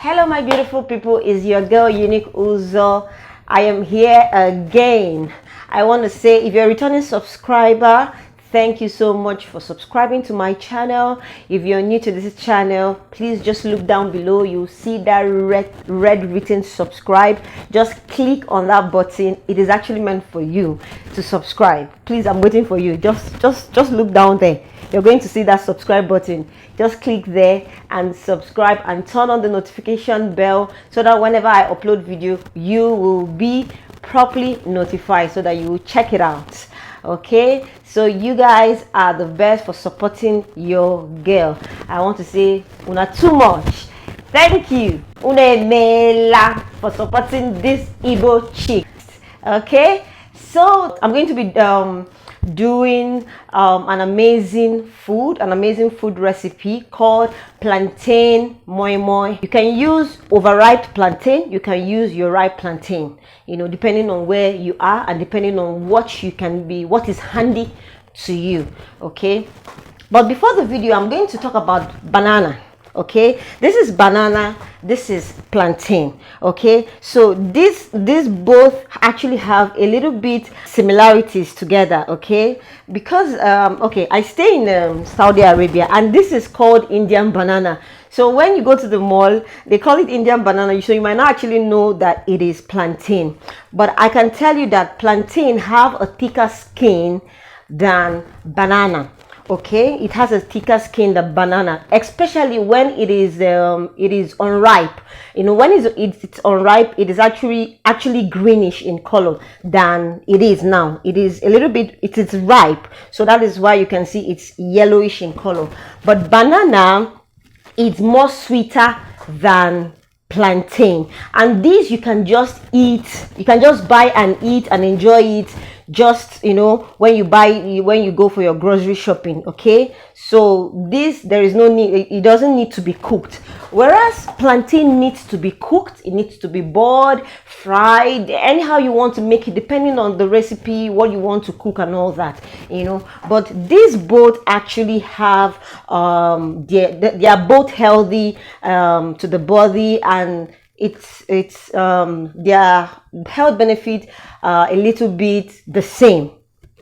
Hello my beautiful people, it's your girl Unique Uzo. I am here again. I want to say, if you're a returning subscriber, thank you so much for subscribing to my channel. If you're new to this channel, please just look down below. You'll see that red written subscribe. Just click on that button. It is actually meant for you to subscribe. Please, I'm waiting for you. Just look down there. You're going to see that subscribe button. Just click there and subscribe and turn on the notification bell so that whenever I upload video, you will be properly notified so that you will check it out. Okay, so you guys are the best for supporting your girl. I want to say una too much. Thank you una mela for supporting this Igbo chick. Okay, so I'm going to be doing an amazing food recipe called plantain moi moi. You can use overripe plantain, you can use your ripe plantain, you know, depending on where you are and depending on what is handy to you. Okay, but before the video, I'm going to talk about banana. Okay, this is banana, this is plantain. Okay, so these both actually have a little bit similarities together. Okay, because okay, I stay in Saudi Arabia, and this is called Indian banana. So when you go to the mall, they call it Indian banana, so you might not actually know that it is plantain. But I can tell you that plantain have a thicker skin than banana. Okay, it has a thicker skin than banana, especially when it is unripe. You know, when it's unripe, it is actually greenish in color than it is now. It is a little bit, it is ripe, so that is why you can see it's yellowish in color. But banana is more sweeter than plantain, and these you can just eat. You can just buy and eat and enjoy it, just, you know, when you go for your grocery shopping. Okay, so this, there is no need, it doesn't need to be cooked, whereas plantain needs to be cooked. It needs to be boiled, fried, anyhow you want to make it, depending on the recipe, what you want to cook and all that, you know. But these both actually have they are both healthy to the body, and it's their health benefit a little bit the same.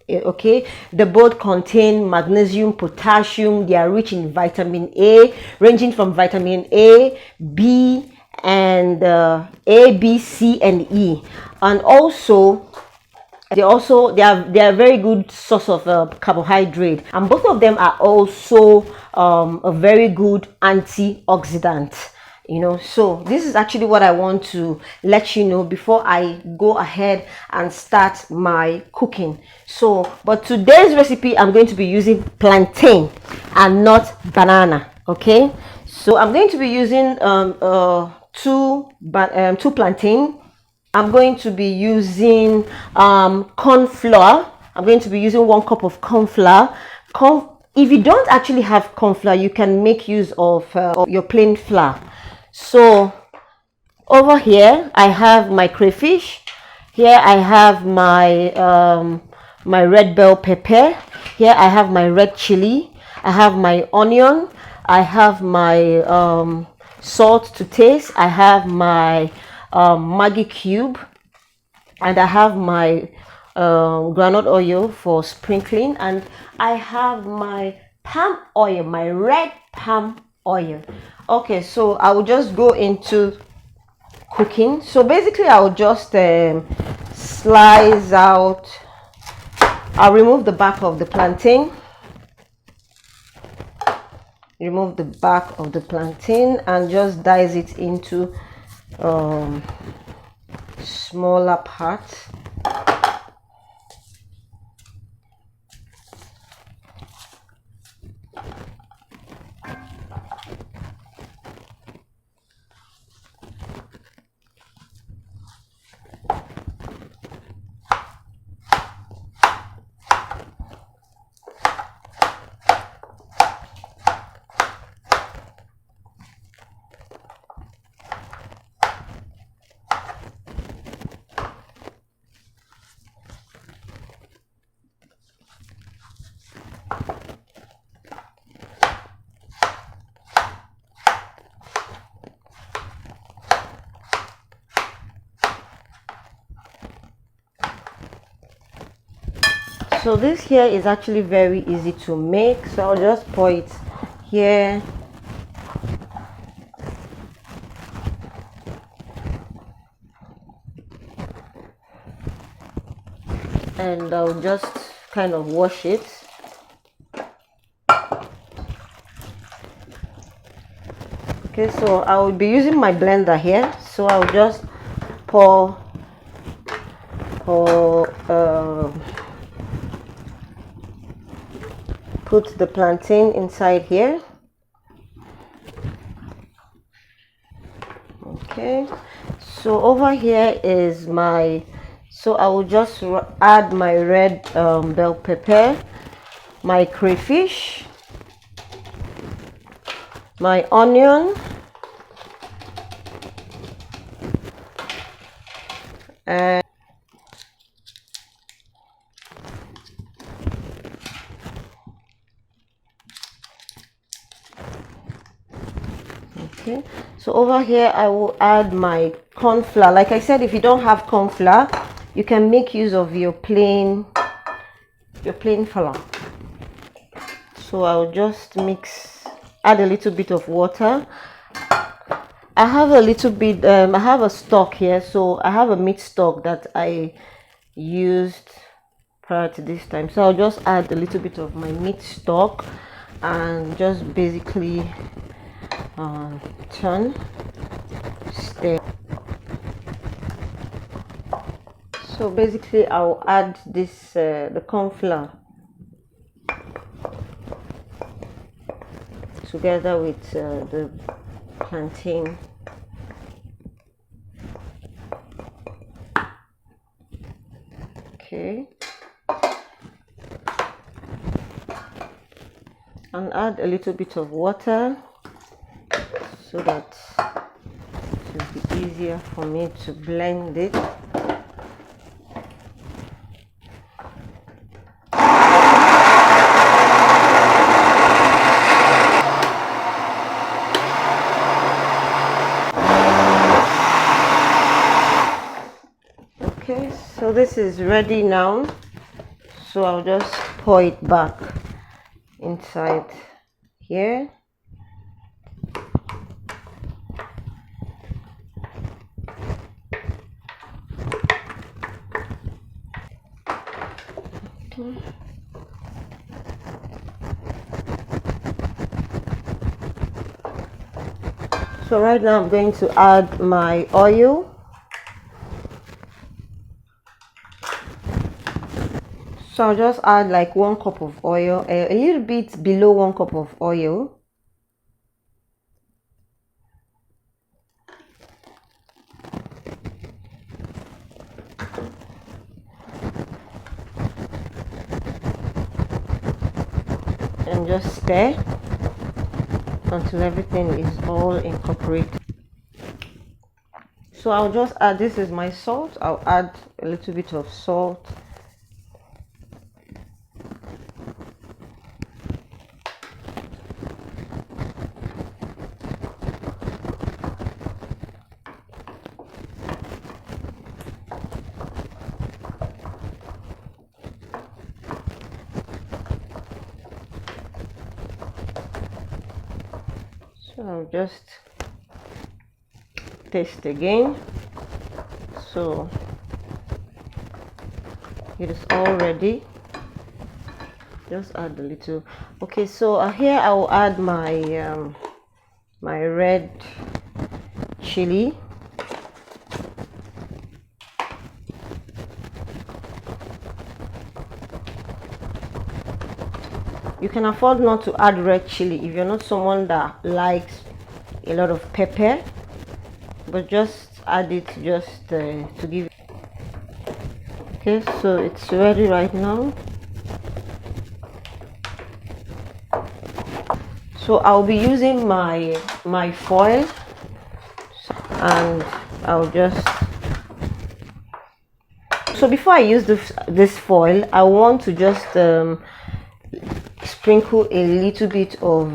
Okay, they both contain magnesium, potassium. They are rich in vitamin A, ranging from vitamin A, B, and A, B, C, and E. And also they are very good source of carbohydrate, and both of them are also a very good antioxidant. You know, so this is actually what I want to let you know before I go ahead and start my cooking. So, but today's recipe, I'm going to be using plantain and not banana. Okay, so I'm going to be using two plantain. I'm going to be using corn flour. I'm going to be using 1 cup of corn flour. If you don't actually have corn flour, you can make use of your plain flour. So over here I have my crayfish. Here I have my my red bell pepper. Here I have my red chili. I have my onion. I have my salt to taste. I have my Maggi cube, and I have my groundnut oil for sprinkling, and I have my palm oil, my red palm oil. Okay, so I will just go into cooking. So basically I will just slice out, I'll remove the back of the plantain, and just dice it into smaller parts. So this here is actually very easy to make, so I'll just pour it here. And I'll just kind of wash it. Okay, so I will be using my blender here, so I'll just pour put the plantain inside here. Okay, so over here is my, so I will just add my red bell pepper, my crayfish, my onion, and okay, so over here I will add my corn flour. Like I said, if you don't have corn flour, you can make use of your plain flour. So I'll just add a little bit of water. I have a little bit, I have a stock here, so I have a meat stock that I used prior to this time. So I'll just add a little bit of my meat stock and just basically stir. So basically I'll add this the corn flour together with the plantain. Okay, and add a little bit of water so that it will be easier for me to blend it. Okay, so this is ready now, so I'll just pour it back inside here. Okay. So right now I'm going to add my oil. So I'll just add like 1 cup of oil, a little bit below 1 cup of oil. And just stir until everything is all incorporated. So I'll just add, this is my salt, I'll add a little bit of salt. So I'll just taste again. So it is all ready. Just add a little. Okay, so here I will add my my red chili. You can afford not to add red chili if you're not someone that likes a lot of pepper, but just add it just to give. Okay, so it's ready right now. So I'll be using my foil, and I'll just, so before I use this foil, I want to just sprinkle a little bit of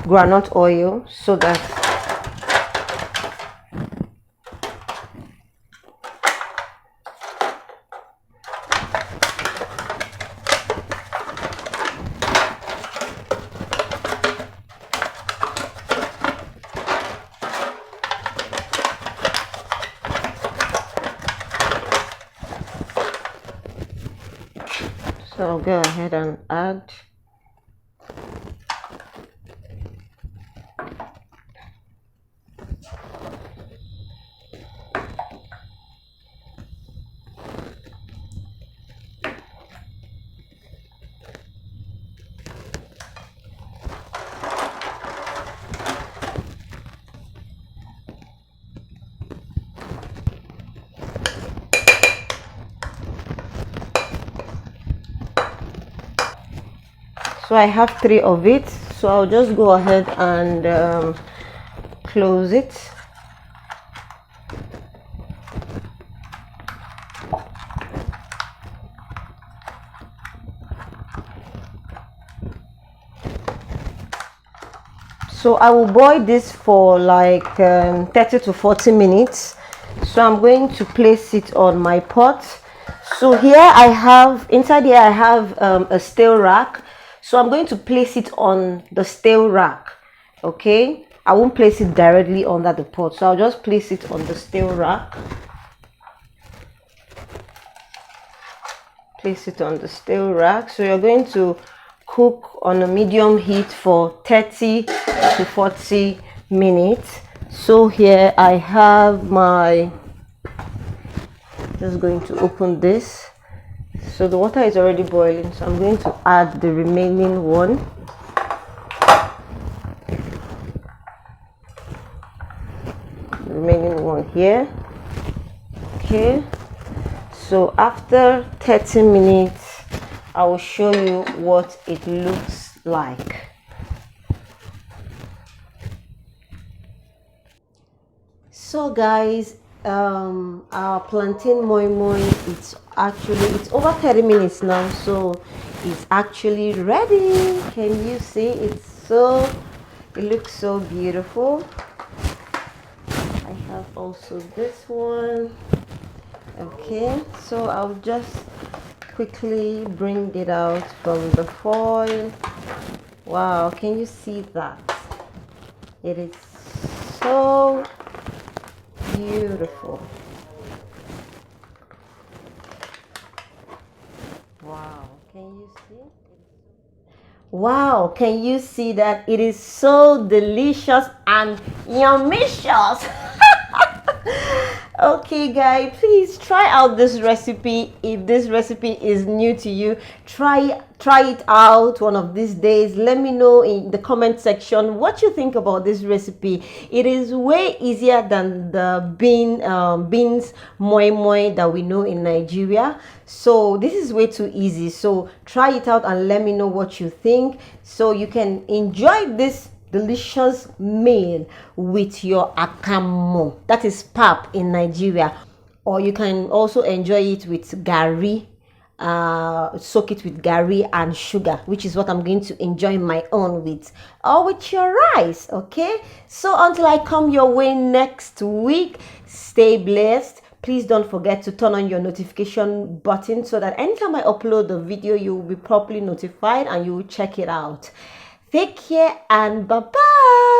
groundnut oil, so that So I'll go ahead and add so I have 3 of it, so I'll just go ahead and close it. So I will boil this for like 30 to 40 minutes. So I'm going to place it on my pot. So here I have, inside here I have a steel rack. So I'm going to place it on the steel rack. Okay, I won't place it directly under the pot, so I'll just place it on the steel rack. Place it on the steel rack. So you're going to cook on a medium heat for 30 to 40 minutes. So here I have my, just going to open this. So the water is already boiling, so I'm going to add the remaining one. The remaining one here. Okay, so after 30 minutes I will show you what it looks like. So guys, our plantain moi moi, it's over 30 minutes now, so it's actually ready. Can you see? It looks so beautiful. I have also this one. Okay, so I'll just quickly bring it out from the foil. Wow, can you see that? It is so beautiful. Wow, can you see? Wow, can you see that? It is so delicious and yummicious. Okay guys, please try out this recipe. If this recipe is new to you, try it out one of these days. Let me know in the comment section what you think about this recipe. It is way easier than the beans moi moi that we know in Nigeria. So this is way too easy. So try it out and let me know what you think, so you can enjoy this delicious meal with your akamo, that is pap in Nigeria, or you can also enjoy it with gari. Soak it with gari and sugar, which is what I'm going to enjoy my own with, or with your rice. Okay, so until I come your way next week, stay blessed. Please don't forget to turn on your notification button so that anytime I upload the video, you will be properly notified and you will check it out. Take care and bye-bye.